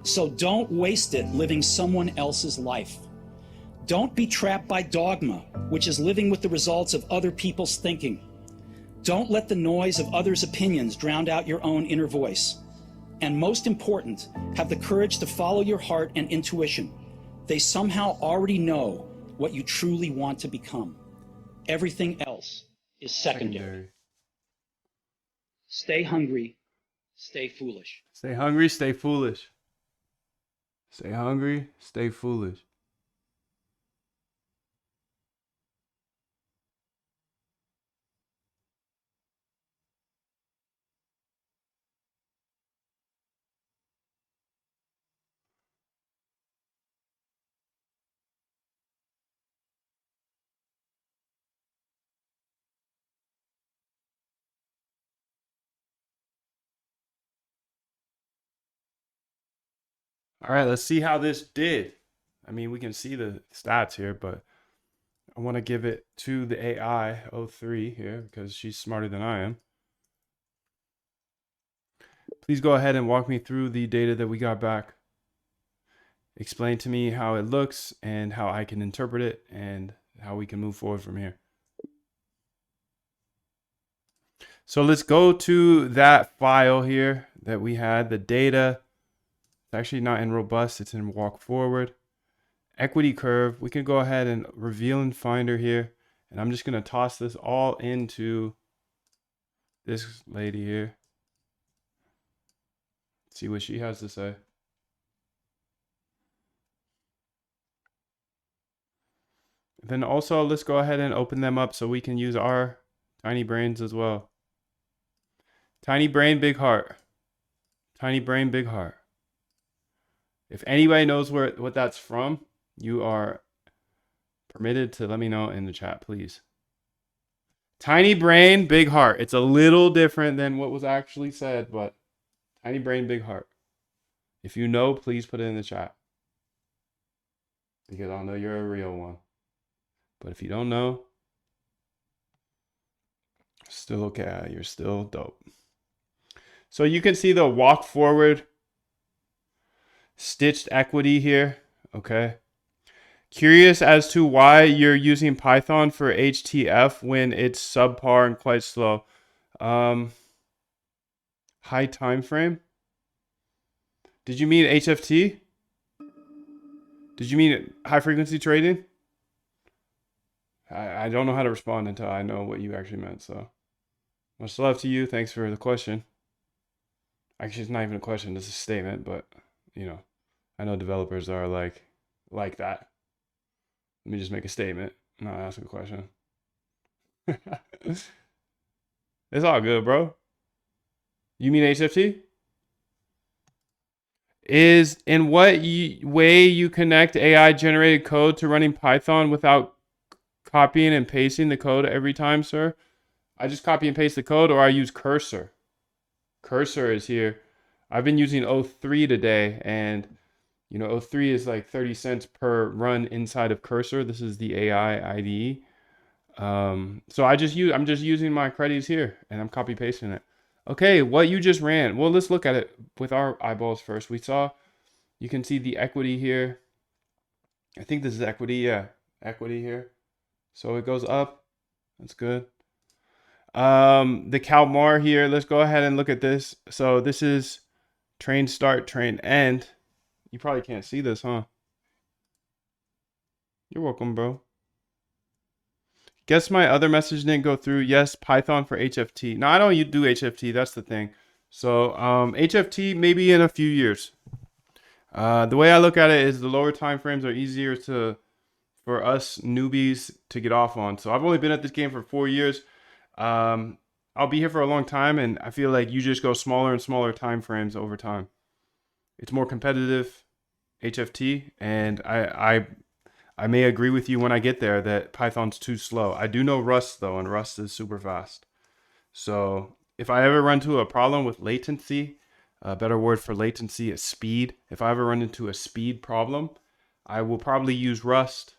So don't waste it living someone else's life. Don't be trapped by dogma, which is living with the results of other people's thinking. Don't let the noise of others' opinions drown out your own inner voice. And most important, have the courage to follow your heart and intuition. They somehow already know what you truly want to become. Everything else is secondary. Stay hungry, stay foolish. Stay hungry, stay foolish. Stay hungry, stay foolish. All right, let's see how this did. I mean, we can see the stats here, but I want to give it to the AI 03 here because she's smarter than I am. Please go ahead and walk me through the data that we got back. Explain to me how it looks and how I can interpret it and how we can move forward from here. So let's go to that file here that we had, the data. It's actually not in robust, it's in walk forward. Equity curve, we can go ahead and reveal in Finder here. And I'm just gonna toss this all into this lady here. See what she has to say. Then also let's go ahead and open them up so we can use our tiny brains as well. Tiny brain, big heart. Tiny brain, big heart. If anybody knows what that's from, you are permitted to let me know in the chat, please. Tiny brain, big heart. It's a little different than what was actually said, but tiny brain, big heart. If you know, please put it in the chat. Because I'll know you're a real one. But if you don't know, still okay. You're still dope. So you can see the walk forward stitched equity here. Okay. Curious as to why you're using Python for HTF when it's subpar and quite slow. High time frame. Did you mean HFT? Did you mean high frequency trading? I don't know how to respond until I know what you actually meant. So much love to you. Thanks for the question. Actually, it's not even a question. It's a statement, but you know, I know developers are like that. Let me just make a statement, not ask a question. It's all good, bro. You mean HFT? Is in what way you connect AI generated code to running Python without copying and pasting the code every time, sir? I just copy and paste the code, or I use Cursor. Cursor is here. I've been using O3 today, and you know, O3 is like 30 cents per run inside of Cursor. This is the AI IDE. So I'm just using my credits here, and I'm copy pasting it. Okay, what you just ran. Well, let's look at it with our eyeballs first. We saw, you can see the equity here. I think this is equity, yeah, equity here. So it goes up. That's good. The Kalmar here. Let's go ahead and look at this. So this is train start, train end. You probably can't see this, huh? You're welcome, bro. Guess my other message didn't go through. Yes, Python for HFT. Now, I don't do HFT. That's the thing. So HFT maybe in a few years. The way I look at it is the lower time frames are easier for us newbies to get off on. So I've only been at this game for 4 years. I'll be here for a long time, and I feel like you just go smaller and smaller time frames over time. It's more competitive, HFT, and I may agree with you when I get there that Python's too slow. I do know Rust though, and Rust is super fast. So if I ever run into a problem with latency, a better word for latency is speed. If I ever run into a speed problem, I will probably use Rust,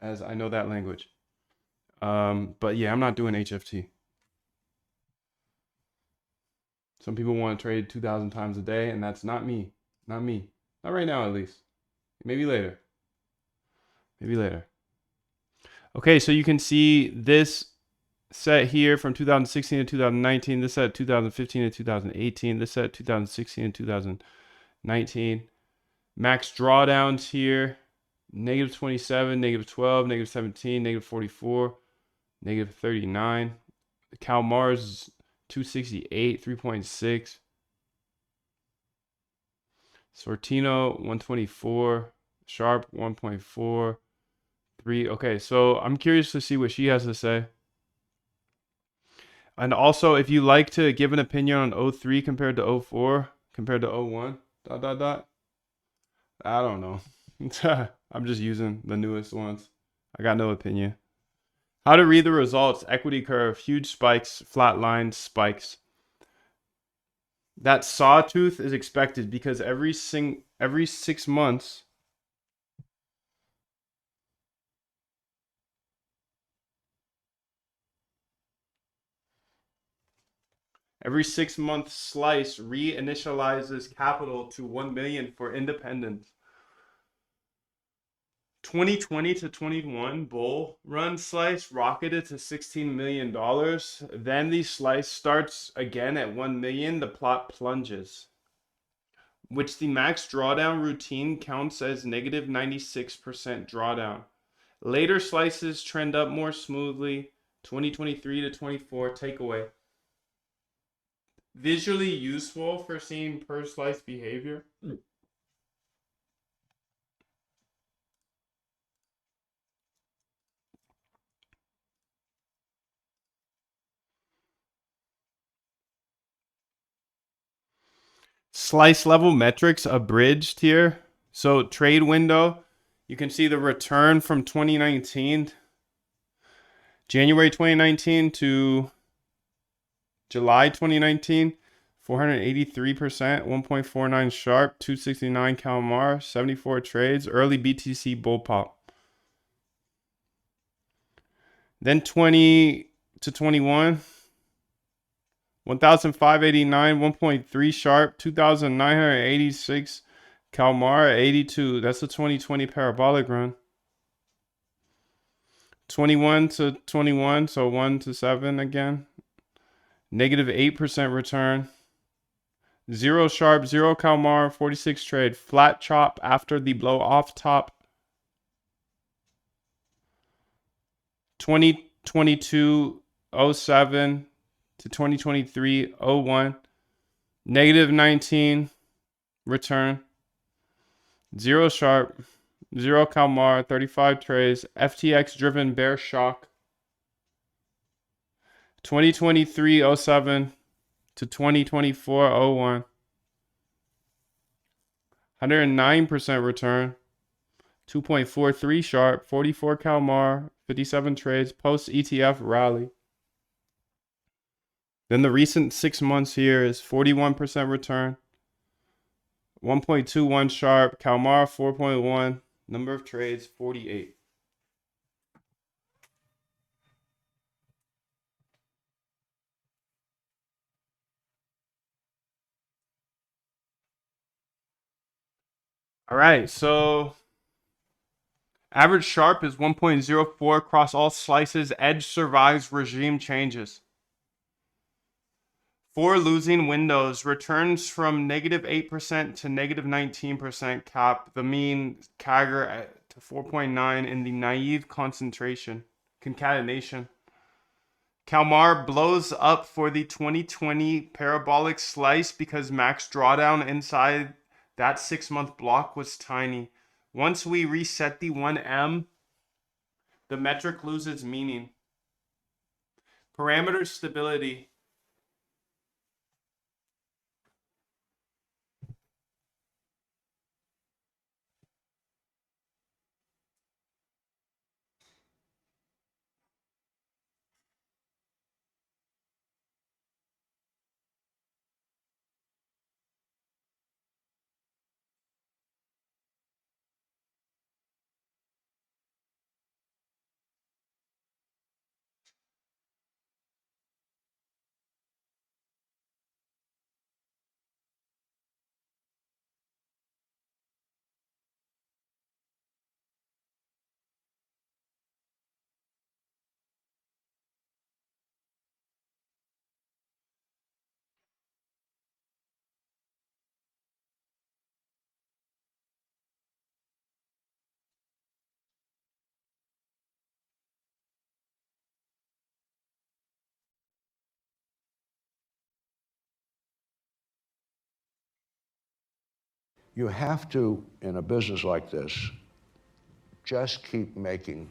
as I know that language. But yeah, I'm not doing HFT. Some people want to trade 2,000 times a day, and that's not me. Not me. Not right now, at least. Maybe later. Maybe later. Okay, so you can see this set here from 2016 to 2019. This set 2015 to 2018. This set 2016 to 2019. Max drawdowns here. Negative 27, negative 12, negative 17, negative 44, negative 39. Cal Mars 268, 3.6. Sortino 124. Sharp 1.4. 3. Okay, so I'm curious to see what she has to say. And also, if you like to give an opinion on O3 compared to O4, compared to O1, dot, dot, dot. I don't know. I'm just using the newest ones. I got no opinion. How to read the results. Equity curve. Huge spikes. Flat lines. Spikes. That sawtooth is expected because every 6 months, every 6 month slice reinitializes capital to 1 million for independence. 2020 to 21 bull run slice rocketed to $16 million. Then the slice starts again at 1 million. The plot plunges, which the max drawdown routine counts as negative 96% drawdown. Later slices trend up more smoothly. 2023 to 24 takeaway. Visually useful for seeing per slice behavior. Slice level metrics abridged here. So trade window, you can see the return from 2019, January 2019 to July 2019, 483%, 1.49 sharp, 269 Calmar, 74 trades, early BTC bull pop. Then 20 to 21, 1,589, 1.3 sharp, 2,986 Calmar, 82. That's the 2020 parabolic run. 21 to 21, so 1 to 7 again. Negative 8% return. 0 sharp, 0 Calmar, 46 trade. Flat chop after the blow off top. 2022 07 to 2023 01. Negative 19 return. 0 sharp, 0 Calmar, 35 trades. FTX driven bear shock. 2023 07 to 2024 01. 109% return. 2.43 sharp, 44 Calmar, 57 trades, post ETF rally. Then the recent 6 months here is 41% return. 1.21 sharp, Calmar 4.1, number of trades 48. All right, so average sharp is 1.04 across all slices. Edge survives regime changes. For losing windows, returns from negative 8% to negative 19% cap. The mean CAGR to 4.9 in the naive concatenation. Calmar blows up for the 2020 parabolic slice because max drawdown inside that 6 month block was tiny. Once we reset the 1M, the metric loses meaning. Parameter stability. You have to, in a business like this, just keep making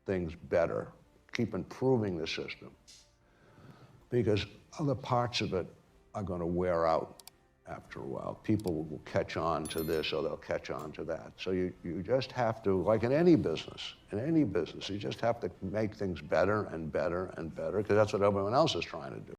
things better, keep improving the system, because other parts of it are going to wear out after a while. People will catch on to this or they'll catch on to that. So you just have to, like in any business, you just have to make things better and better and better, because that's what everyone else is trying to do.